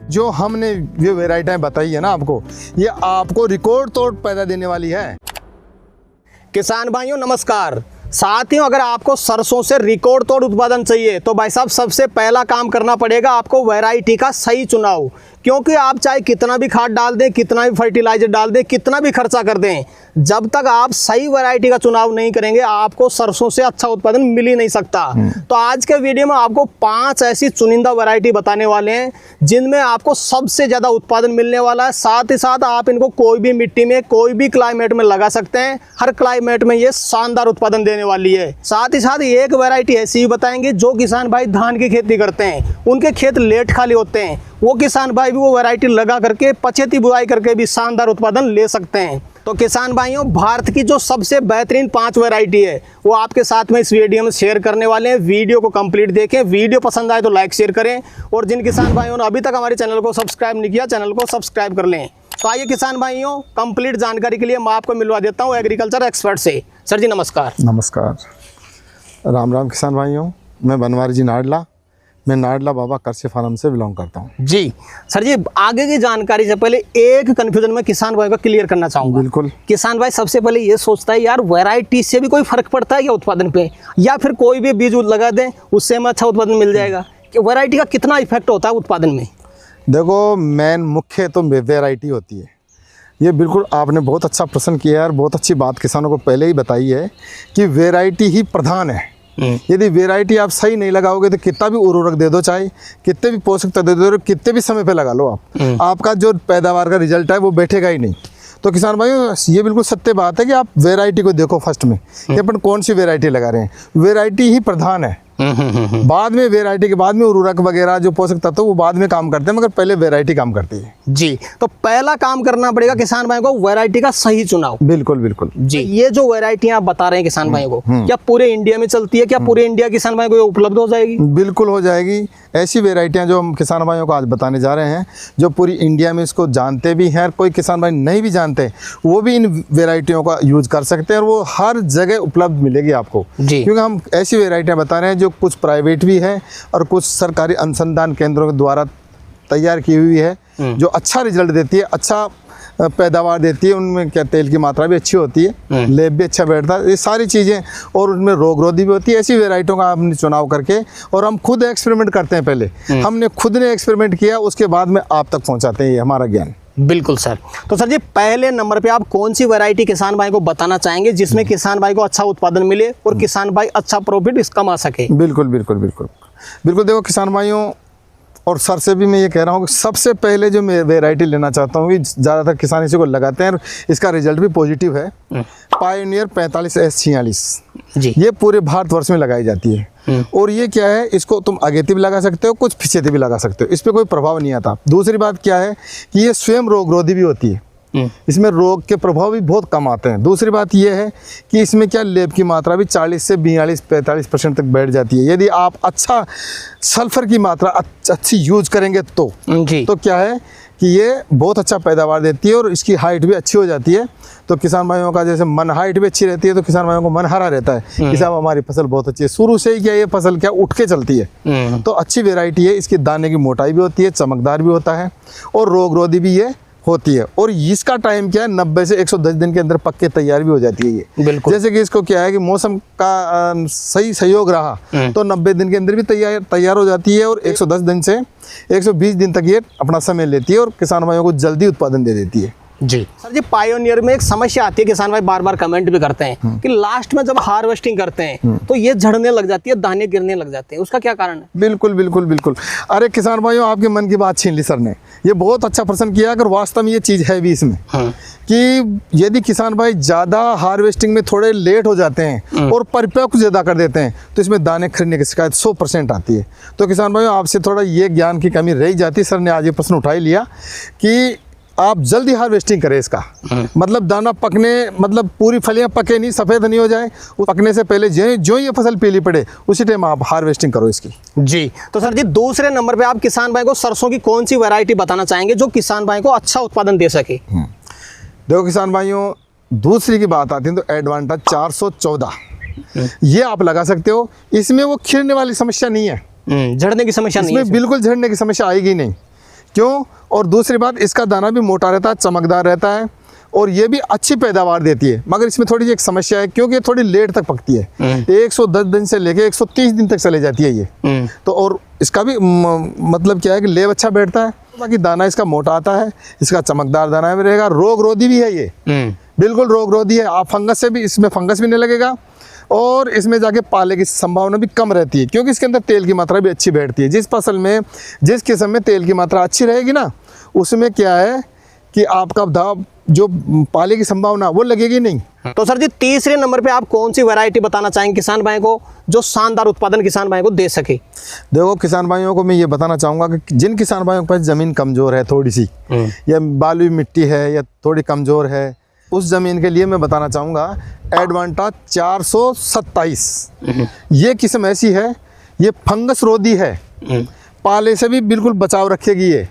जो हमने ये वेराइटियाँ बताई है ना आपको, ये आपको रिकॉर्ड तोड़ पैदा देने वाली है। किसान भाइयों नमस्कार। साथियों, अगर आपको सरसों से रिकॉर्ड तोड़ उत्पादन चाहिए तो भाई साहब सबसे पहला काम करना पड़ेगा आपको वैरायटी का सही चुनाव। क्योंकि आप चाहे कितना भी खाद डाल दें, कितना भी फर्टिलाइजर डाल दें, कितना भी खर्चा कर दें, जब तक आप सही वैरायटी का चुनाव नहीं करेंगे आपको सरसों से अच्छा उत्पादन मिल ही नहीं सकता। तो आज के वीडियो में आपको 5 ऐसी चुनिंदा वैरायटी बताने वाले हैं जिनमें आपको सबसे ज़्यादा उत्पादन मिलने वाला है। साथ ही साथ आप इनको कोई भी मिट्टी में, कोई भी क्लाइमेट में लगा सकते हैं। हर क्लाइमेट में ये शानदार उत्पादन देने वाली है। साथ ही साथ एक वैरायटी ऐसी भी बताएंगे जो किसान भाई धान की खेती करते हैं, उनके खेत लेट खाली होते हैं, वो किसान भाई भी वो वैरायटी लगा करके पछेती बुआई करके भी शानदार उत्पादन ले सकते हैं। तो किसान भाइयों, भारत की जो सबसे बेहतरीन 5 वैरायटी है वो आपके साथ में इस वीडियो में शेयर करने वाले हैं। वीडियो को कंप्लीट देखें, वीडियो पसंद आए तो लाइक शेयर करें, और जिन किसान भाइयों ने अभी तक हमारे चैनल को सब्सक्राइब नहीं किया, चैनल को सब्सक्राइब कर लें। तो आइए किसान भाइयों, कंप्लीट जानकारी के लिए मैं आपको मिलवा देता हूँ एग्रीकल्चर एक्सपर्ट से। सर जी नमस्कार। नमस्कार, राम राम किसान भाइयों। मैं बनवारी जी नाडला, मैं नाडला बाबा कृषि फार्म से बिलोंग करता हूँ जी। सर जी, आगे की जानकारी से पहले एक कंफ्यूजन में किसान भाई को क्लियर करना चाहूँगा। बिल्कुल। किसान भाई सबसे पहले ये सोचता है यार वैरायटी से भी कोई फर्क पड़ता है क्या उत्पादन पे, या फिर कोई भी बीज लगा दें उससे हमें अच्छा उत्पादन मिल जाएगा, कि वैरायटी का कितना इफेक्ट होता है उत्पादन में? देखो, मेन मुख्य तो वेराइटी होती है। ये बिल्कुल आपने बहुत अच्छा प्रश्न किया है और बहुत अच्छी बात किसानों को पहले ही बताई है कि वेराइटी ही प्रधान है। यदि वेराइटी आप सही नहीं लगाओगे तो कितना भी उर्वरक दे दो, चाहे कितने भी पोषक तत्व दे दो, कितने भी समय पे लगा लो आप, आपका जो पैदावार का रिजल्ट है वो बैठेगा ही नहीं। तो किसान भाइयों, ये बिल्कुल सत्य बात है कि आप वेराइटी को देखो फर्स्ट में कि अपन कौन सी वेराइटी लगा रहे हैं। वेराइटी ही प्रधान है। बाद में वेराइटी के बाद में उर्वरक वगैरह जो पोषक तत्व वो बाद में काम करते हैं, मगर पहले वेराइटी काम करती है जी। तो पहला काम करना पड़ेगा किसान भाई को वैरायटी का सही चुनाव। बिल्कुल बिल्कुल जी। ये जो वैरायटियां आप बता रहे हैं किसान भाइयों को, क्या पूरे इंडिया में चलती है? क्या पूरे इंडिया किसान भाई को उपलब्ध हो जाएगी? बिल्कुल हो जाएगी। ऐसी वेराइटियां जो हम किसान भाइयों को आज बताने जा रहे हैं, जो पूरी इंडिया में इसको जानते भी हैं, कोई किसान भाई नहीं भी जानते वो भी इन वेराइटियों का यूज कर सकते हैं, और वो हर जगह उपलब्ध मिलेगी आपको जी। क्योंकि हम ऐसी वेराइटियां बता रहे हैं जो कुछ प्राइवेट भी है और कुछ सरकारी अनुसंधान केंद्रों के द्वारा तैयार की हुई है, जो अच्छा रिजल्ट देती है, अच्छा पैदावार देती है। उनमें क्या तेल की मात्रा भी अच्छी होती है, लेब भी अच्छा बैठता है, ये सारी चीज़ें, और उनमें रोग रोधी भी होती है। ऐसी वेराइटियों का हमने चुनाव करके, और हम खुद एक्सपेरिमेंट करते हैं। पहले हमने खुद ने एक्सपेरिमेंट किया, उसके बाद में आप तक पहुंचाते हैं ये हमारा ज्ञान। बिल्कुल सर। तो सर जी, पहले नंबर पे आप कौन सी वैरायटी किसान भाई को बताना चाहेंगे जिसमें किसान भाई को अच्छा उत्पादन मिले और किसान भाई अच्छा प्रॉफिट कमा सके? बिल्कुल बिल्कुल बिल्कुल बिल्कुल। देखो किसान भाइयों, और सर से भी मैं ये कह रहा हूँ कि सबसे पहले जो मैं वेराइटी लेना चाहता हूँ कि ज़्यादातर किसान इसी को लगाते हैं और इसका रिजल्ट भी पॉजिटिव है, पायोनियर 45S46 जी। ये पूरे भारतवर्ष में लगाई जाती है। और ये क्या है, इसको तुम अगेती भी लगा सकते हो, कुछ पीछेती भी लगा सकते हो, इस पर कोई प्रभाव नहीं आता। दूसरी बात क्या है कि ये स्वयं रोगरोधी भी होती है, इसमें रोग के प्रभाव भी बहुत कम आते हैं। दूसरी बात यह है कि इसमें क्या लेब की मात्रा भी 40 से 42-45% तक बैठ जाती है। यदि आप अच्छा सल्फर की मात्रा अच्छी यूज करेंगे तो क्या है कि ये बहुत अच्छा पैदावार देती है और इसकी हाइट भी अच्छी हो जाती है। तो किसान भाइयों का जैसे मन, हाइट भी अच्छी रहती है तो किसान भाइयों को मन हरा रहता है कि साहब हमारी फसल बहुत अच्छी है, शुरू से ही क्या ये फसल क्या उठ के चलती है। तो अच्छी वेराइटी है, इसकी दाने की मोटाई भी होती है, चमकदार भी होता है, और रोग रोधी भी ये होती है। और इसका टाइम क्या है, 90 से 110 दिन के अंदर पक के तैयार भी हो जाती है ये। बिल्कुल। जैसे कि इसको क्या है कि मौसम का सही सहयोग रहा तो 90 दिन के अंदर भी तैयार हो जाती है, और 110 दिन से 120 दिन तक ये अपना समय लेती है और किसान भाइयों को जल्दी उत्पादन दे देती है जी। सर जी, पायोनियर में एक समस्या आती है, किसान भाई बार बार कमेंट भी करते हैं कि लास्ट में जब हार्वेस्टिंग करते हैं तो ये झड़ने लग जाती है, दाने गिरने लग जाते हैं, उसका क्या कारण है? बिल्कुल बिल्कुल बिल्कुल। अरे किसान भाइयों, आपके मन की बात छीन ली सर ने। ये बहुत अच्छा प्रश्न किया। अगर वास्तव में ये चीज़ है भी इसमें कि यदि किसान भाई ज़्यादा हार्वेस्टिंग में थोड़े लेट हो जाते हैं और परिपक्व ज़्यादा कर देते हैं तो इसमें दाने खरीदने की शिकायत 100% आती है। तो किसान भाइयों, आपसे थोड़ा ये ज्ञान की कमी रह जाती है। सर ने आज ये प्रश्न उठा ही लिया कि आप जल्दी हार्वेस्टिंग करें इसका, मतलब दाना पकने, मतलब पूरी फलियां पके नहीं, सफ़ेद नहीं हो जाए, वो पकने से पहले जो ये फसल पीली पड़े उसी टाइम आप हार्वेस्टिंग करो इसकी जी। तो सर जी, दूसरे नंबर पे आप किसान भाई को सरसों की कौन सी वैरायटी बताना चाहेंगे जो किसान भाई को अच्छा उत्पादन दे सके? देखो किसान भाइयों, दूसरी की बात आती है तो एडवांटेज 414 ये आप लगा सकते हो। इसमें वो खिलने वाली समस्या नहीं है, झड़ने की समस्या नहीं है, बिल्कुल झड़ने की समस्या आएगी नहीं। क्यों? और दूसरी बात, इसका दाना भी मोटा रहता है, चमकदार रहता है और ये भी अच्छी पैदावार देती है। मगर इसमें थोड़ी सी एक समस्या है, क्योंकि ये थोड़ी लेट तक पकती है। 110 दिन से लेके 130 दिन तक चले जाती है ये। तो और इसका भी मतलब क्या है कि लेब अच्छा बैठता है, बाकी दाना इसका मोटा आता है, इसका चमकदार दाना भी रहेगा, रोग रोधी भी है ये, बिल्कुल रोग रोधी है। आप फंगस से भी, इसमें फंगस भी नहीं लगेगा और इसमें जाके पाले की संभावना भी कम रहती है, क्योंकि इसके अंदर तेल की मात्रा भी अच्छी बैठती है। जिस फसल में, जिस किस्म में तेल की मात्रा अच्छी रहेगी ना, उसमें क्या है कि आपका दाब जो पाले की संभावना वो लगेगी नहीं। तो सर जी, तीसरे नंबर पे आप कौन सी वैरायटी बताना चाहेंगे किसान भाई को जो शानदार उत्पादन किसान भाई को दे सके? देखो, किसान भाइयों को मैं ये बताना चाहूँगा कि जिन किसान भाइयों के पास ज़मीन कमज़ोर है थोड़ी सी, या बालुई मिट्टी है या थोड़ी कमज़ोर है, उस ज़मीन के लिए मैं बताना चाहूँगा एडवांटा 427। ये किस्म ऐसी है, ये फंगस रोधी है, पाले से भी बिल्कुल बचाव रखेगी ये।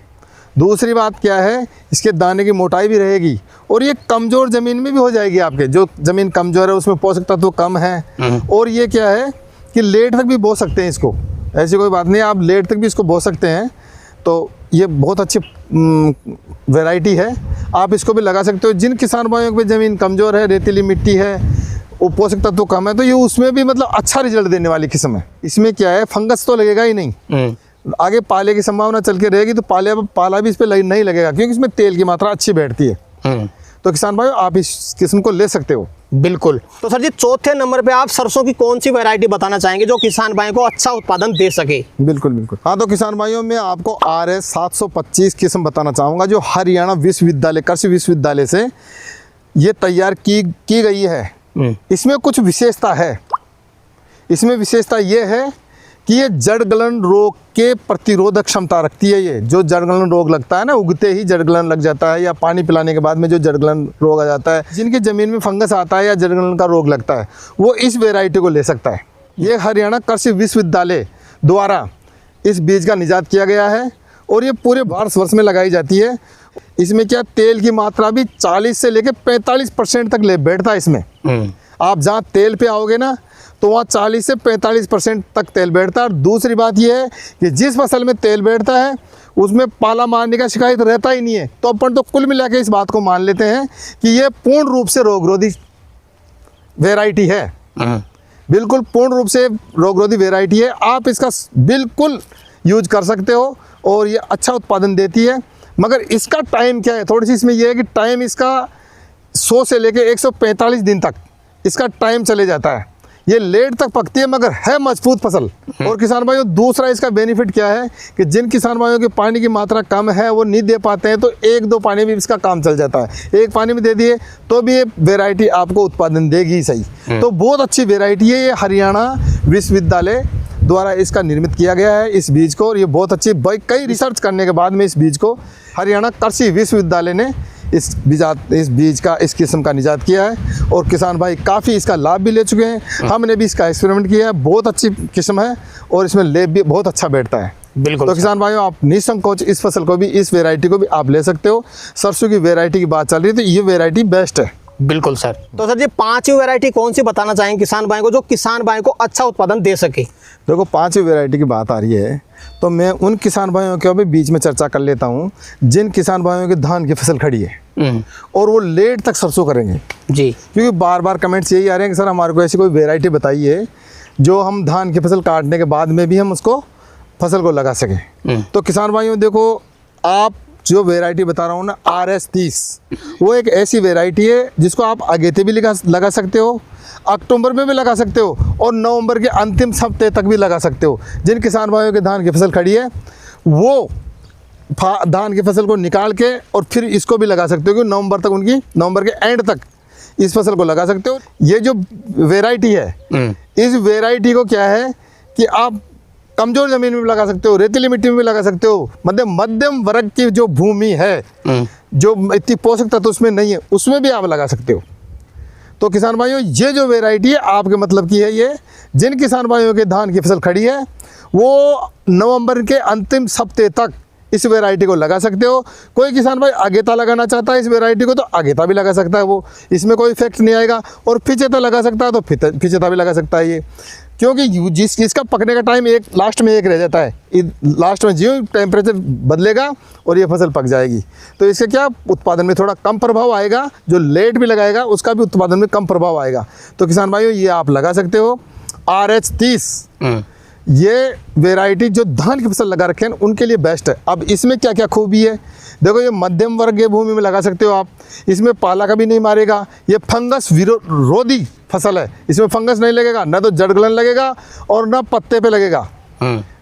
दूसरी बात क्या है, इसके दाने की मोटाई भी रहेगी और ये कमज़ोर ज़मीन में भी हो जाएगी। आपके जो ज़मीन कमज़ोर है उसमें पोषक तत्व कम है, और ये क्या है कि लेट तक भी बो सकते हैं इसको, ऐसी कोई बात नहीं, आप लेट तक भी इसको बो सकते हैं। तो ये बहुत अच्छी वैरायटी है, आप इसको भी लगा सकते हो। जिन किसान भाइयों की ज़मीन कमज़ोर है, रेतीली मिट्टी है, वो पोषक तत्व कम है, तो ये उसमें भी मतलब अच्छा रिजल्ट देने वाली किस्म है। इसमें क्या है, फंगस तो लगेगा ही नहीं, आगे पाले की संभावना चल के रहेगी, तो पाला भी इस पर नहीं लगेगा, क्योंकि इसमें तेल की मात्रा अच्छी बैठती है। तो किसान भाई, आप इस किस्म को ले सकते हो। बिल्कुल। तो सर जी, चौथे नंबर पे आप सरसों की कौन सी वैरायटी बताना चाहेंगे जो किसान भाई को अच्छा उत्पादन दे सके? बिल्कुल बिल्कुल, हाँ। तो किसान भाइयों, मैं आपको RS 725 किस्म बताना चाहूँगा, जो हरियाणा विश्वविद्यालय, कृषि विश्वविद्यालय से ये तैयार की गई है। इसमें कुछ विशेषता है। इसमें विशेषता ये है कि ये जड़ गलन रोग के प्रतिरोधक क्षमता रखती है। ये जो जड़ गलन रोग लगता है ना, उगते ही जड़ गलन लग जाता है, या पानी पिलाने के बाद में जो जड़ गलन रोग आ जाता है, जिनकी ज़मीन में फंगस आता है या जड़ गलन का रोग लगता है, वो इस वेराइटी को ले सकता है। ये हरियाणा कृषि विश्वविद्यालय द्वारा इस बीज का निजात किया गया है और ये पूरे भारतवर्ष में लगाई जाती है। इसमें क्या, तेल की मात्रा भी 40 से लेकर 45% तक ले बैठता है इसमें। आप जहाँ तेल पे आओगे ना, तो वहाँ 40 से 45% तक तेल बैठता है। और दूसरी बात यह है कि जिस फसल में तेल बैठता है उसमें पाला मारने का शिकायत रहता ही नहीं है। तो अपन तो कुल मिला के इस बात को मान लेते हैं कि ये पूर्ण रूप से रोगरोधी वेराइटी है। बिल्कुल पूर्ण रूप से रोगरोधी वेराइटी है। आप इसका बिल्कुल यूज कर सकते हो और ये अच्छा उत्पादन देती है। मगर इसका टाइम क्या है, थोड़ी सी इसमें यह है कि टाइम इसका 100 से लेकर 145 दिन तक इसका टाइम चले जाता है। ये लेट तक पकती है, मगर है मजबूत फसल। और किसान भाइयों, दूसरा इसका बेनिफिट क्या है कि जिन किसान भाइयों के पानी की मात्रा कम है, वो नहीं दे पाते हैं, तो 1-2 पानी में इसका काम चल जाता है। एक पानी में दे दिए तो भी ये वेराइटी आपको उत्पादन देगी ही सही। तो बहुत अच्छी वेराइटी है। ये हरियाणा विश्वविद्यालय द्वारा इसका निर्मित किया गया है इस बीज को, और ये बहुत अच्छी, कई रिसर्च करने के बाद में इस बीज को हरियाणा कृषि विश्वविद्यालय ने इस बीज का, इस किस्म का निजात किया है। और किसान भाई काफ़ी इसका लाभ भी ले चुके हैं। हमने भी इसका एक्सपेरिमेंट किया है, बहुत अच्छी किस्म है और इसमें लेब भी बहुत अच्छा बैठता है। बिल्कुल। तो किसान भाइयों, आप निसंकोच इस फसल को भी, इस वेराइटी को भी आप ले सकते हो। सरसों की वेराइटी की बात चल रही है, तो ये वेराइटी बेस्ट है। बिल्कुल सर। तो सर जी, 5वीं वैरायटी कौन सी बताना चाहेंगे किसान भाई को जो किसान भाई को अच्छा उत्पादन दे सके? देखो, 5वीं वैरायटी की बात आ रही है, तो मैं उन किसान भाइयों के भी बीच में चर्चा कर लेता हूँ जिन किसान भाइयों की धान की फसल खड़ी है और वो लेट तक सरसों करेंगे जी। क्योंकि बार बार कमेंट्स यही आ रहे हैं कि सर हमारे को ऐसी कोई वैरायटी बताइए जो हम धान की फसल काटने के बाद में भी हम उसको फसल को लगा सकें। तो किसान भाइयों, देखो, आप जो वेराइटी बता रहा हूँ ना, RS 30, वो एक ऐसी वेराइटी है जिसको आप अगेते भी लगा सकते हो, अक्टूबर में भी लगा सकते हो और नवंबर के अंतिम हफ्ते तक भी लगा सकते हो। जिन किसान भाइयों के धान की फसल खड़ी है, वो धान की फसल को निकाल के और फिर इसको भी लगा सकते हो, क्योंकि नवंबर के एंड तक इस फसल को लगा सकते हो। ये जो वेराइटी है, इस वेराइटी को क्या है कि आप कमजोर जमीन में भी लगा सकते हो, रेतीली मिट्टी में भी लगा सकते हो, मध्यम वर्ग की जो भूमि है, जो इतनी पोषक तत्व उसमें नहीं है, उसमें भी आप लगा सकते हो। तो किसान भाइयों, ये जो वेराइटी है आपके मतलब की है। ये जिन किसान भाइयों के धान की फसल खड़ी है, वो नवंबर के अंतिम हफ्ते तक इस वैरायटी को लगा सकते हो। कोई किसान भाई आगेता लगाना चाहता है इस वैरायटी को तो आगेता भी लगा सकता है, वो इसमें कोई इफेक्ट नहीं आएगा। और फिचेता लगा सकता है तो फिचेता भी लगा सकता है ये, क्योंकि जिसका पकने का टाइम एक लास्ट में एक रह जाता है, लास्ट में जो टेम्परेचर बदलेगा और ये फसल पक जाएगी। तो इससे क्या उत्पादन में थोड़ा कम प्रभाव आएगा, जो लेट भी लगाएगा उसका भी उत्पादन में कम प्रभाव आएगा। तो किसान भाइयों ये आप लगा सकते हो RH30। ये वैरायटी जो धान की फसल लगा रखे हैं उनके लिए बेस्ट है। अब इसमें क्या क्या खूबी है देखो, ये मध्यम वर्गीय भूमि में लगा सकते हो आप, इसमें पाला कभी नहीं मारेगा, ये फंगस विरोधी फसल है, इसमें फंगस नहीं लगेगा, ना तो जड़ गलन लगेगा और ना पत्ते पे लगेगा,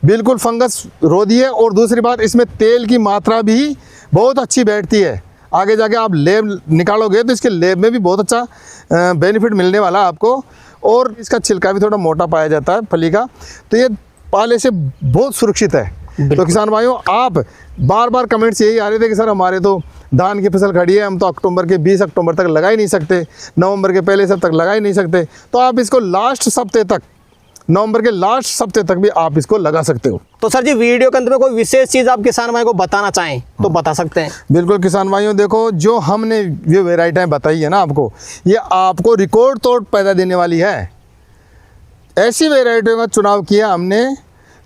बिल्कुल फंगस रोधी है। और दूसरी बात इसमें तेल की मात्रा भी बहुत अच्छी बैठती है। आगे जाके आप लेब निकालोगे तो इसके लेब में भी बहुत अच्छा बेनिफिट मिलने वाला आपको। और इसका छिलका भी थोड़ा मोटा पाया जाता है फली का, तो ये पाले से बहुत सुरक्षित है। तो किसान भाइयों आप बार बार कमेंट्स यही आ रहे थे कि सर हमारे तो धान की फसल खड़ी है, हम तो अक्टूबर के 20 अक्टूबर तक लगा ही नहीं सकते, नवंबर के पहले सप्ताह तक लगा ही नहीं सकते। तो आप इसको लास्ट सप्ताह तक, नवंबर के लास्ट सप्ताह तक भी आप इसको लगा सकते हो। तो सर जी वीडियो के अंत में कोई विशेष चीज़ आप किसान भाई को बताना चाहें तो बता सकते हैं। बिल्कुल किसान भाइयों देखो, जो हमने ये वेराइटियाँ बताई है ना आपको, ये आपको रिकॉर्ड तोड़ पैदा देने वाली है। ऐसी वेराइटियों का चुनाव किया हमने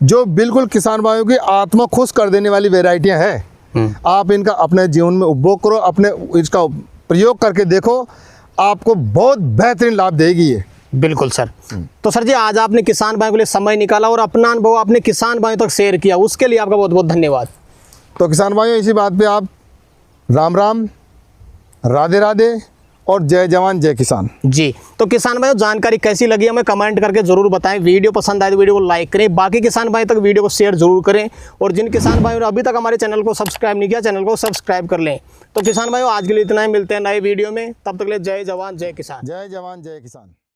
जो बिल्कुल किसान भाइयों की आत्मा खुश कर देने वाली वेराइटियाँ हैं। आप इनका अपने जीवन में उपभोग करो, अपने इसका प्रयोग करके देखो, आपको बहुत बेहतरीन लाभ देगी ये। बिल्कुल सर। तो सर जी आज आपने किसान भाइयों के लिए समय निकाला और अपना अनुभव आपने किसान भाइयों तक शेयर किया, उसके लिए आपका बहुत बहुत धन्यवाद। तो किसान भाइयों इसी बात पे आप राम राम, राधे राधे और जय जवान जय किसान जी। तो किसान भाइयों जानकारी कैसी लगी हमें कमेंट करके जरूर बताएं। वीडियो पसंद आए तो वीडियो को लाइक करें, बाकी किसान भाई तक वीडियो को शेयर जरूर करें। और जिन किसान भाइयों ने अभी तक हमारे चैनल को सब्सक्राइब नहीं किया, चैनल को सब्सक्राइब कर लें। तो किसान भाइयों आज के लिए इतना ही, मिलते हैं नए वीडियो में, तब तक के लिए जय जवान जय किसान। जय जवान जय किसान।